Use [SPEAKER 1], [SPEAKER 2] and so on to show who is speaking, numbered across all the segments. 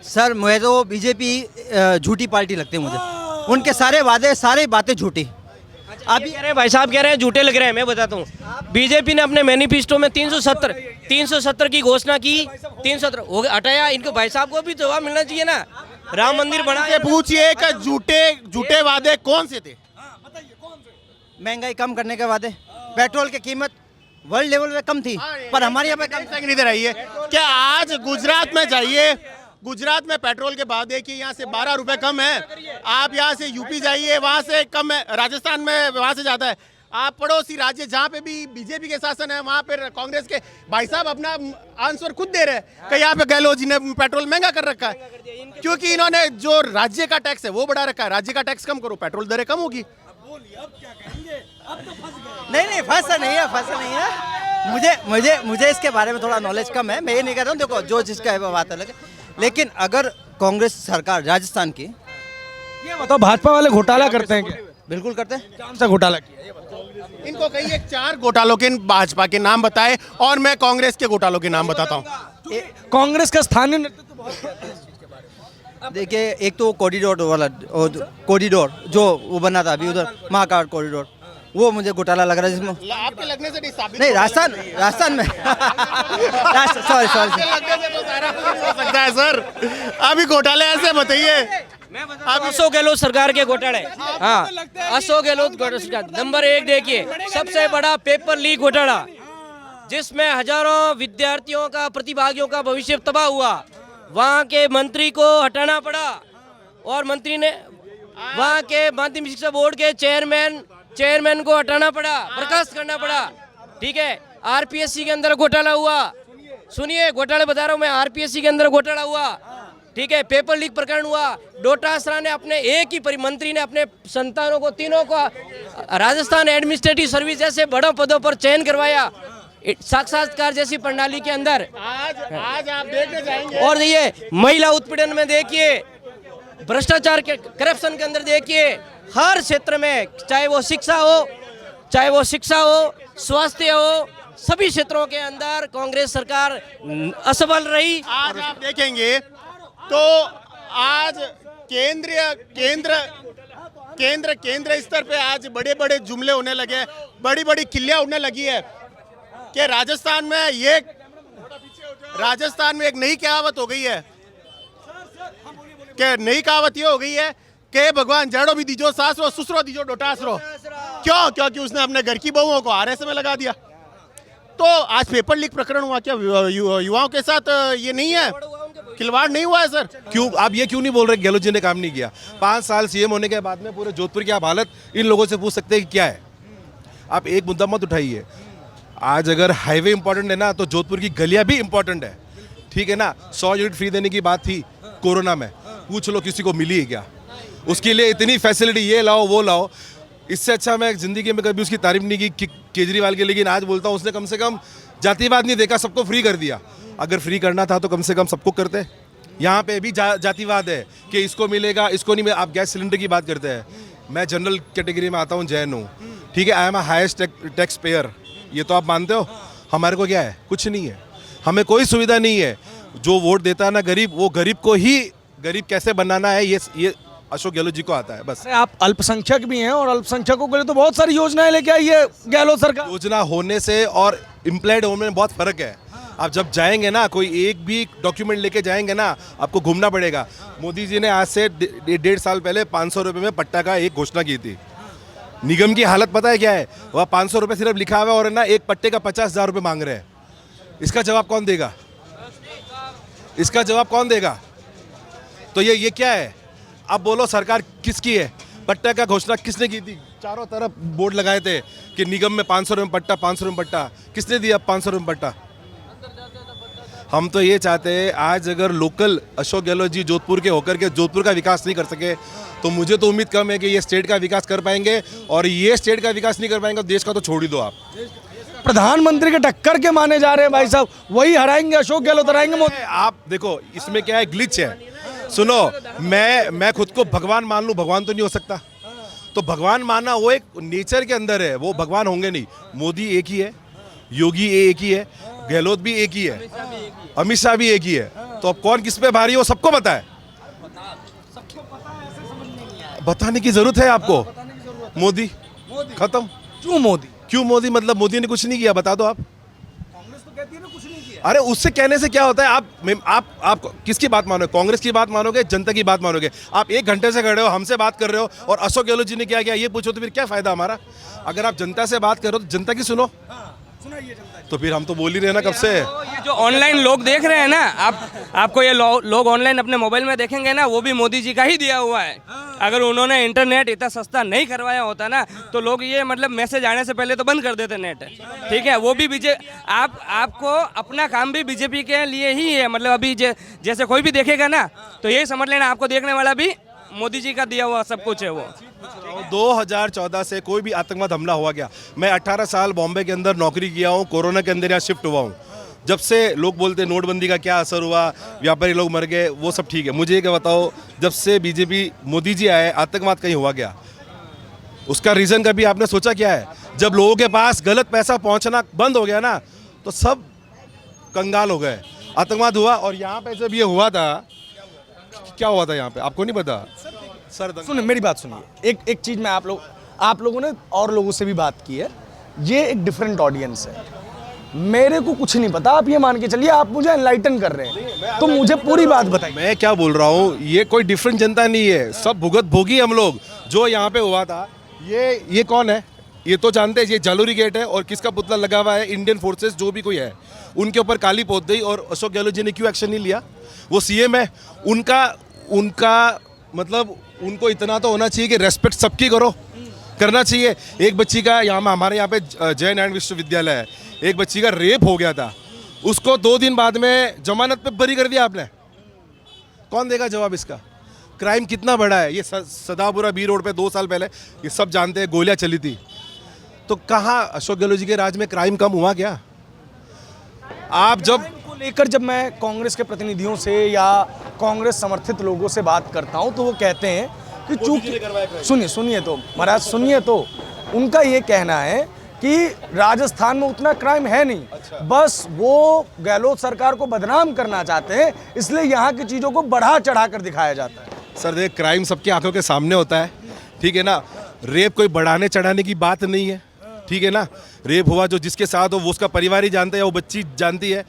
[SPEAKER 1] Sir मुझे तो BJP झूठी पार्टी लगती है मुझे। उनके सारे वादे सारी बातें झूठी।
[SPEAKER 2] आप कह रहे हैं, भाई साहब कह रहे हैं झूठे लग रहे हैं। मैं बताता हूँ, बीजेपी ने अपने मैनिफेस्टो में 370 की घोषणा की। 370 हो गया, हटाया। इनको भाई साहब को भी जवाब मिलना चाहिए ना। राम मंदिर बना,
[SPEAKER 3] ये पूछिए कि झूठे वादे कौन से थे?
[SPEAKER 1] महंगाई कम करने के वादे, पेट्रोल की कीमत वर्ल्ड लेवल पे कम थी पर हमारे यहाँ पे कम।
[SPEAKER 3] तक नहीं रही है। क्या आज गुजरात में जाइए, गुजरात में पेट्रोल के भाव देखिए, यहाँ से 12 रुपए कम है। आप यहाँ से यूपी जाइए, वहाँ से कम है। राजस्थान में वहाँ से ज़्यादा है। आप पड़ोसी राज्य जहाँ पे भी बीजेपी के शासन है, वहाँ पे कांग्रेस के भाई साहब अपना आंसर खुद दे रहे हैं कि यहाँ पे गहलोत जी ने पेट्रोल महंगा कर रखा है, क्योंकि इन्होंने जो राज्य का टैक्स है वो बढ़ा रखा है। राज्य का टैक्स कम करो, पेट्रोल दरें कम होगी।
[SPEAKER 1] नहीं फंसा नहीं है। मुझे इसके बारे में थोड़ा नॉलेज कम है। मैं ये नहीं कह रहा हूँ, देखो जो जिसका है वो बात अलग है। लेकिन अगर कांग्रेस सरकार राजस्थान की,
[SPEAKER 4] ये बताओ भाजपा वाले घोटाला करते हैं क्या?
[SPEAKER 1] बिल्कुल करते हैं।
[SPEAKER 4] कौन सा घोटाला किया?
[SPEAKER 3] इनको कहिए 4 घोटालों के भाजपा के नाम बताए और मैं कांग्रेस के घोटालों के नाम बताता हूँ।
[SPEAKER 4] कांग्रेस का स्थानीय नेतृत्व बहुत
[SPEAKER 1] देखिए, एक तो कॉरिडोर वाला कॉरिडोर जो वो बना था अभी उधर महाकाल कॉरिडोर, वो मुझे घोटाला लग रहा है जिसमें।
[SPEAKER 3] आपके लगने से नहीं साबित
[SPEAKER 1] नहीं, राजस्थान में सॉरी
[SPEAKER 3] हो सकता है सर। अभी घोटाले ऐसे बताइए।
[SPEAKER 2] अशोक गहलोत सरकार के घोटाले। हाँ, अशोक गहलोत सरकार नंबर 1। देखिए, सबसे बड़ा पेपर लीक घोटाला, जिसमें हजारों विद्यार्थियों का, प्रतिभागियों का भविष्य तबाह हुआ। वहाँ के मंत्री को हटाना पड़ा और मंत्री ने वहाँ के माध्यमिक शिक्षा बोर्ड के चेयरमैन को हटाना पड़ा, बर्खास्त करना पड़ा। ठीक है, आरपीएससी के अंदर घोटाला हुआ। सुनिए, घोटाले बता रहा हूँ मैं, आरपीएससी के अंदर घोटाला हुआ। ठीक है, पेपर लीक प्रकरण हुआ। डोटासरा ने अपने एक ही मंत्री ने अपने संतानों को, तीनों को राजस्थान एडमिनिस्ट्रेटिव सर्विस जैसे बड़ों पदों पर चयन करवाया, साक्षात्कार जैसी प्रणाली के अंदर।
[SPEAKER 3] आज आप देखने जाएंगे।
[SPEAKER 2] और ये महिला उत्पीड़न में देखिए, भ्रष्टाचार के, करप्शन के अंदर देखिए, हर क्षेत्र में, चाहे वो शिक्षा हो, स्वास्थ्य हो, सभी क्षेत्रों के अंदर कांग्रेस सरकार असफल रही।
[SPEAKER 3] आज आप देखेंगे तो आज केंद्र स्तर पे आज बड़े बड़े जुमले होने लगे, बड़ी बड़ी किल्लियां उड़ने लगी है कि राजस्थान में एक नई कहावत हो गई है कि नई कहावत ये हो गई है कि भगवान जड़ो भी दीजो सासरो, सुसरो दीजो डोटासरो। क्यों? क्योंकि उसने अपने घर की बहुओं को आरएस में लगा दिया। तो आज पेपर लीक प्रकरण हुआ, क्या युवाओं के साथ ये नहीं है, खिलवाड़ नहीं हुआ है सर?
[SPEAKER 5] क्यों आप ये क्यों नहीं बोल रहे गहलोत जी ने काम नहीं किया? 5 साल सीएम होने के बाद में पूरे जोधपुर की आप हालत इन लोगों से पूछ सकते हैं कि क्या है। आप एक मुद्दा मत उठाइए। आज अगर हाईवे इंपॉर्टेंट है ना, तो जोधपुर की गलियां भी इंपॉर्टेंट है। ठीक है ना, 100 यूनिट फ्री देने की बात थी कोरोना में, पूछ लो किसी को मिली है क्या? उसके लिए इतनी फैसिलिटी, ये लाओ वो लाओ। इससे अच्छा मैं जिंदगी में कभी उसकी तारीफ नहीं की केजरीवाल की, लेकिन आज बोलता हूँ उसने कम से कम जातिवाद नहीं देखा, सबको फ्री कर दिया। अगर फ्री करना था तो कम से कम सबको करते। यहाँ पे भी जातिवाद है कि इसको मिलेगा, इसको नहीं मिलेगा। आप गैस सिलेंडर की बात करते हैं, मैं जनरल कैटेगरी में आता हूँ, जैन हूँ। ठीक है, I am highest tax payer, ये तो आप मानते हो। हमारे को क्या है? कुछ नहीं है, हमें कोई सुविधा नहीं है। जो वोट देता है ना गरीब, वो गरीब को ही गरीब कैसे बनाना है ये अशोक गहलोत जी को आता है बस।
[SPEAKER 4] आप अल्पसंख्यक भी हैं और अल्पसंख्यकों के लिए तो बहुत सारी योजनाएं लेके आई है गहलोत सरकार।
[SPEAKER 5] योजना होने से और इम्प्लाइड होने में बहुत फर्क है। आप जब जाएंगे ना, कोई एक भी डॉक्यूमेंट लेके जाएंगे ना, आपको घूमना पड़ेगा। मोदी जी ने आज से 1.5 साल पहले 500 रुपये में पट्टा का एक घोषणा की थी। निगम की हालत पता है क्या है? वह 500 रुपये सिर्फ लिखा हुआ है और ना एक पट्टे का 50,000 रुपये मांग रहे हैं। इसका जवाब कौन देगा? इसका जवाब कौन देगा? तो ये क्या है? अब बोलो सरकार किसकी है? पट्टा का घोषणा किसने की थी? चारों तरफ बोर्ड लगाए थे कि निगम में 500 रुपये पट्टा, 500 रुपये पट्टा। किसने दिया 500 रुपये पट्टा? हम तो ये चाहते हैं, आज अगर लोकल अशोक गहलोत जी जोधपुर के होकर के जोधपुर का विकास नहीं कर सके, तो मुझे तो उम्मीद कम है कि ये स्टेट का विकास कर पाएंगे। और ये स्टेट का विकास नहीं कर पाएंगे तो देश का तो छोड़ ही दो आप।
[SPEAKER 4] प्रधानमंत्री के टक्कर के माने जा रहे हैं भाई साहब, वही हराएंगे, अशोक गहलोत हराएंगे मोदी।
[SPEAKER 5] आप देखो, इसमें क्या है, ग्लिच है। सुनो, मैं खुद को भगवान मान लूं, भगवान तो नहीं हो सकता। तो भगवान मानना वो एक नेचर के अंदर है, वो भगवान होंगे नहीं। मोदी एक ही है, योगी एक ही है, गहलोत भी एक ही है, अमित शाह भी एक ही है। तो अब कौन किस पे भारी है वो सबको पता है। बताने की जरूरत है आपको? मोदी खत्म।
[SPEAKER 4] क्यों मोदी?
[SPEAKER 5] क्यों मोदी? मतलब मोदी ने कुछ नहीं किया, बता दो आप।
[SPEAKER 4] कांग्रेस तो कहती है ना कुछ नहीं किया।
[SPEAKER 5] अरे उससे कहने से क्या होता है? आप किसकी बात मानोगे? कांग्रेस की बात मानोगे, जनता की बात मानोगे? आप 1 घंटे से खड़े हो, हमसे बात कर रहे हो और अशोक गहलोत जी ने क्या किया ये पूछो तो फिर क्या फायदा हमारा? अगर आप जनता से बात करो तो जनता की सुनो। तो फिर हम तो बोल ही रहे ना कब से।
[SPEAKER 2] ये जो ऑनलाइन लोग देख रहे हैं ना, आपको ये लोग ऑनलाइन अपने मोबाइल में देखेंगे ना, वो भी मोदी जी का ही दिया हुआ है। अगर उन्होंने इंटरनेट इतना सस्ता नहीं करवाया होता ना, तो लोग ये मतलब मैसेज आने से पहले तो बंद कर देते नेट। ठीक है, वो भी आपको अपना काम भी बीजेपी के लिए ही है। मतलब अभी जैसे कोई भी देखेगा ना, तो यही समझ लेना आपको देखने वाला भी मोदी जी का दिया हुआ सब कुछ है वो।
[SPEAKER 5] 2014 से कोई भी आतंकवाद हमला हुआ क्या? मैं 18 साल बॉम्बे के अंदर नौकरी किया हूँ, कोरोना के अंदर यहाँ शिफ्ट हुआ हूँ। जब से लोग बोलते हैं नोटबंदी का क्या असर हुआ, व्यापारी लोग मर गए, वो सब ठीक है। मुझे ये बताओ, जब से बीजेपी मोदी जी आए आतंकवाद कहीं हुआ क्या? उसका रीज़न कभी आपने सोचा क्या है? जब लोगों के पास गलत पैसा पहुँचना बंद हो गया ना, तो सब कंगाल हो गए। आतंकवाद हुआ और यहाँ पे जब ये हुआ था, क्या हुआ था यहाँ पे आपको नहीं पता? सर
[SPEAKER 4] सुनिए मेरी बात सुनिए, एक चीज मैं आप लोगों ने और लोगों से भी बात की है, ये एक डिफरेंट ऑडियंस है। मेरे को कुछ नहीं पता, आप ये मान के चलिए आप मुझे एनलाइटन कर रहे हैं, तो मुझे पूरी बात बताइए।
[SPEAKER 5] मैं क्या बोल रहा हूँ, ये कोई डिफरेंट जनता नहीं है, सब भुगत भोगी हम लोग। जो यहाँ पे हुआ था, ये कौन है ये तो जानते हैं, ये जालोरी गेट है और किसका पुतला लगा हुआ है? इंडियन फोर्सेस जो भी कोई है उनके ऊपर काली पोत गई। और अशोक गहलोत जी ने क्यों एक्शन नहीं लिया? वो सीएम है, उनका मतलब उनको इतना तो होना चाहिए कि रेस्पेक्ट सबकी करना चाहिए। एक बच्ची का हमारे यहाँ पे जय नारायण विश्वविद्यालय है, एक बच्ची का रेप हो गया था, उसको 2 दिन बाद में जमानत पे बरी कर दिया आपने। कौन देगा जवाब इसका? क्राइम कितना बड़ा है? ये सदापुरा बी रोड पे 2 साल पहले ये सब जानते हैं गोलियां चली थी। तो कहाँ अशोक गहलोत जी के राज में क्राइम कम हुआ क्या? आप जब
[SPEAKER 4] को लेकर जब मैं कांग्रेस के प्रतिनिधियों से या कांग्रेस समर्थित लोगों से बात करता हूं, तो वो कहते हैं कि चूंकि सुनिए तो महाराज सुनिए, तो उनका ये कहना है कि राजस्थान में उतना क्राइम है नहीं। अच्छा। बस वो गहलोत सरकार को बदनाम करना चाहते हैं, इसलिए यहाँ की चीज़ों को बढ़ा चढ़ा कर दिखाया जाता है।
[SPEAKER 5] सर देख, क्राइम सबकी आंखों के सामने होता है, ठीक है ना? रेप कोई बढ़ाने चढ़ाने की बात नहीं है, ठीक है ना? रेप हुआ जो जिसके साथ हो वो उसका परिवार ही जानता है, वो बच्ची जानती है।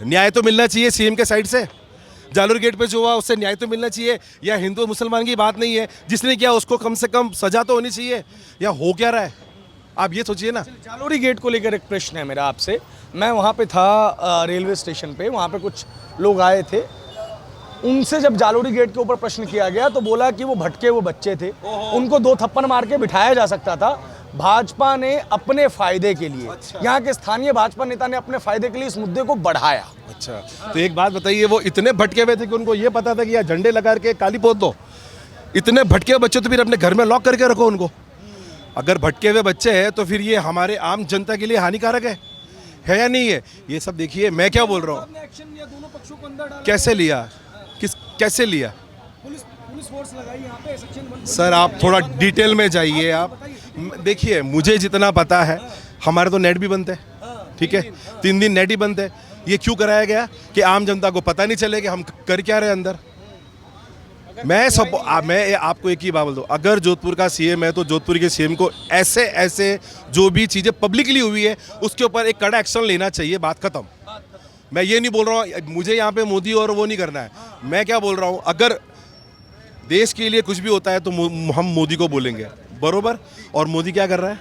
[SPEAKER 5] न्याय तो मिलना चाहिए सीएम के साइड से। जालोर गेट पे जो हुआ उससे न्याय तो मिलना चाहिए। या हिंदू मुसलमान की बात नहीं है, जिसने किया उसको कम से कम सजा तो होनी चाहिए। या हो क्या रहा है आप ये सोचिए ना।
[SPEAKER 4] जालोरी गेट को लेकर एक प्रश्न है मेरा आपसे। मैं वहाँ पे था रेलवे स्टेशन पे, वहाँ पे कुछ लोग आए थे, उनसे जब जालोरी गेट के ऊपर प्रश्न किया गया तो बोला कि वो भटके वो बच्चे थे, उनको 2 थप्पड़ मार के बिठाया जा सकता था। भाजपा ने अपने फायदे के लिए, यहाँ के स्थानीय भाजपा नेता ने अपने फायदे के लिए इस मुद्दे को बढ़ाया।
[SPEAKER 5] अच्छा, तो एक बात बताइए, वो इतने भटके हुए थे कि उनको ये पता था कि यार झंडे लगा के काली पोत दो? इतने भटके हुए बच्चे तो फिर अपने घर में लॉक करके रखो उनको। अगर भटके हुए बच्चे हैं तो फिर ये हमारे आम जनता के लिए हानिकारक है या नहीं है? ये सब देखिए, मैं क्या बोल रहा हूँ, कैसे लिया, कैसे लिया?
[SPEAKER 4] पुलिस फोर्स लगाई यहाँ पे, सेक्शन 1।
[SPEAKER 5] सर आप थोड़ा डिटेल में जाइए। आप देखिए, मुझे जितना पता है, हमारे तो नेट भी बंद है, ठीक है? 3 दिन नेट ही बंद है। ये क्यों कराया गया कि आम जनता को पता नहीं चले कि हम कर क्या रहे अंदर। मैं आपको एक ही बात बोल दूं, अगर जोधपुर का सीएम है तो जोधपुर के सीएम को ऐसे जो भी चीज़ें पब्लिकली हुई है उसके ऊपर एक कड़ा एक्शन लेना चाहिए। बात खत्म। मैं ये नहीं बोल रहा हूँ मुझे यहाँ पे मोदी और वो नहीं करना है। मैं क्या बोल रहा हूँ, अगर देश के लिए कुछ भी होता है तो हम मोदी को बोलेंगे, बरोबर? और मोदी क्या कर रहा है?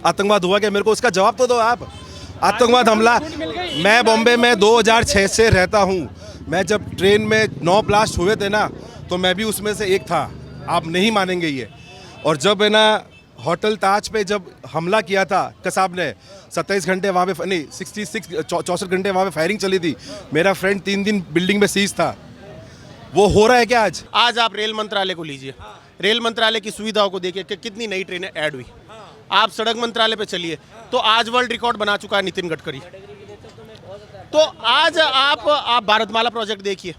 [SPEAKER 5] आतंकवाद हुआ क्या? मेरे को उसका जवाब तो दो आप। आतंकवाद हमला, मैं बॉम्बे में 2006 से रहता हूँ। मैं जब ट्रेन में 9 ब्लास्ट हुए थे ना, तो मैं भी उसमें से एक था, आप नहीं मानेंगे ये। और जब है ना होटल ताज पे जब हमला किया था कसाब ने, 27 घंटे वहाँ पे नहीं 64 घंटे वहाँ पे फायरिंग चली थी। मेरा फ्रेंड 3 दिन बिल्डिंग में सीज था। वो हो रहा है क्या आज?
[SPEAKER 3] आज आप रेल मंत्रालय को लीजिए, रेल मंत्रालय की सुविधाओं को देखिए कि कितनी नई ट्रेनें ऐड हुई। आप सड़क मंत्रालय पे चलिए तो आज वर्ल्ड रिकॉर्ड बना चुका है नितिन गडकरी। तो आज आप भारतमाला प्रोजेक्ट देखिए,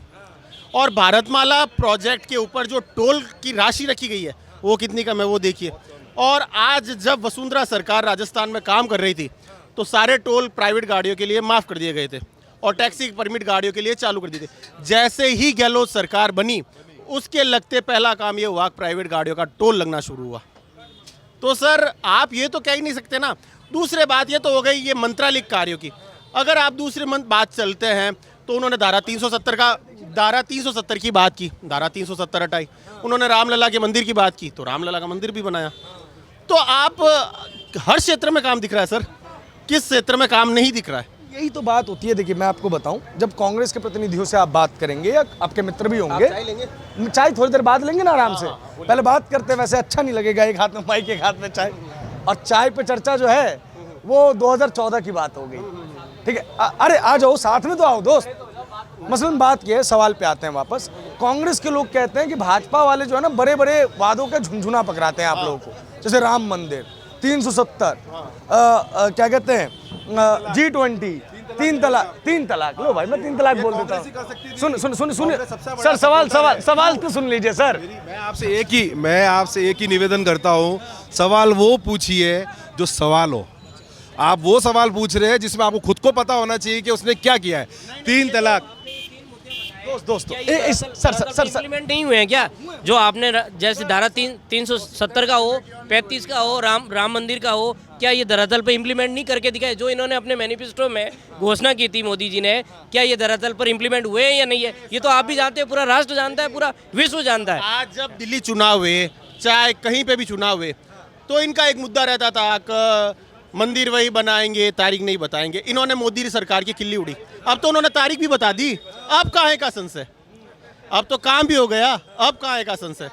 [SPEAKER 3] और भारतमाला प्रोजेक्ट के ऊपर जो टोल की राशि रखी गई है वो कितनी कम है वो देखिए। और आज जब वसुंधरा सरकार राजस्थान में काम कर रही थी तो सारे टोल प्राइवेट गाड़ियों के लिए माफ़ कर दिए गए थे। और टैक्सी परमिट गाड़ियों के लिए चालू कर दी थी। जैसे ही गहलोत सरकार बनी उसके लगते पहला काम ये हुआ प्राइवेट गाड़ियों का टोल लगना शुरू हुआ। तो सर आप ये तो कह ही नहीं सकते ना। दूसरी बात ये तो हो गई ये मंत्रालयिक कार्यों की। अगर आप दूसरी बात चलते हैं तो उन्होंने धारा 370 की बात की, धारा 370 हटाई। उन्होंने रामलला के मंदिर की बात की तो रामलला का मंदिर भी बनाया। तो आप हर क्षेत्र में काम दिख रहा है सर, किस क्षेत्र में काम नहीं दिख रहा है?
[SPEAKER 4] यही तो बात होती है। देखिए मैं आपको बताऊं, जब कांग्रेस के प्रतिनिधियों से आप बात करेंगे या आपके मित्र भी होंगे, चाय थोड़ी देर बाद लेंगे ना आराम से, पहले बात करते हैं। वैसे अच्छा नहीं लगेगा एक हाथ में माइक एक हाथ में चाय, और चाय पे चर्चा जो है वो 2014 की बात हो गई। ठीक है, अरे आ जाओ साथ में तो आओ दोस्त। मसलन बात ये है, सवाल पे आते हैं वापस। कांग्रेस के लोग कहते हैं कि भाजपा वाले जो है ना बड़े बड़े वादों का झुनझुना पकड़ाते हैं आप लोगों को, जैसे राम मंदिर, 370, क्या कहते हैं, G20, तीन तलाक। लो भाई मैं 3 तलाक बोल देता हूँ। सुन सर, सवाल तो सुन लीजिए सर।
[SPEAKER 5] मैं आपसे एक ही निवेदन करता हूँ, सवाल वो पूछिए जो सवाल हो। आप वो सवाल पूछ रहे हैं जिसमें आपको खुद को पता होना चाहिए कि उसने क्या किया है। 3 तलाक
[SPEAKER 4] दोस्त
[SPEAKER 2] सर इम्प्लीमेंट नहीं हुए हैं क्या? जो आपने जैसे धारा 370 का हो, 35 का हो, राम मंदिर का हो, क्या ये धरातल पर इम्प्लीमेंट नहीं करके दिखाए? जो इन्होंने अपने मैनिफेस्टो में घोषणा की थी मोदी जी ने, क्या ये धरातल पर इम्प्लीमेंट हुए हैं या नहीं है? ये तो आप भी जानते हैं, पूरा राष्ट्र जानता है, पूरा विश्व जानता है।
[SPEAKER 3] आज जब दिल्ली चुनाव हुए, चाहे कहीं पे भी चुनाव हुए, तो इनका एक मुद्दा रहता था मंदिर वही बनाएंगे, तारीख नहीं बताएंगे। इन्होंने मोदी सरकार की किल्ली उड़ी, अब तो उन्होंने तारीख भी बता दी। अब कहाँ है का संशय? अब तो काम भी हो गया, अब कहाँ है का संशय?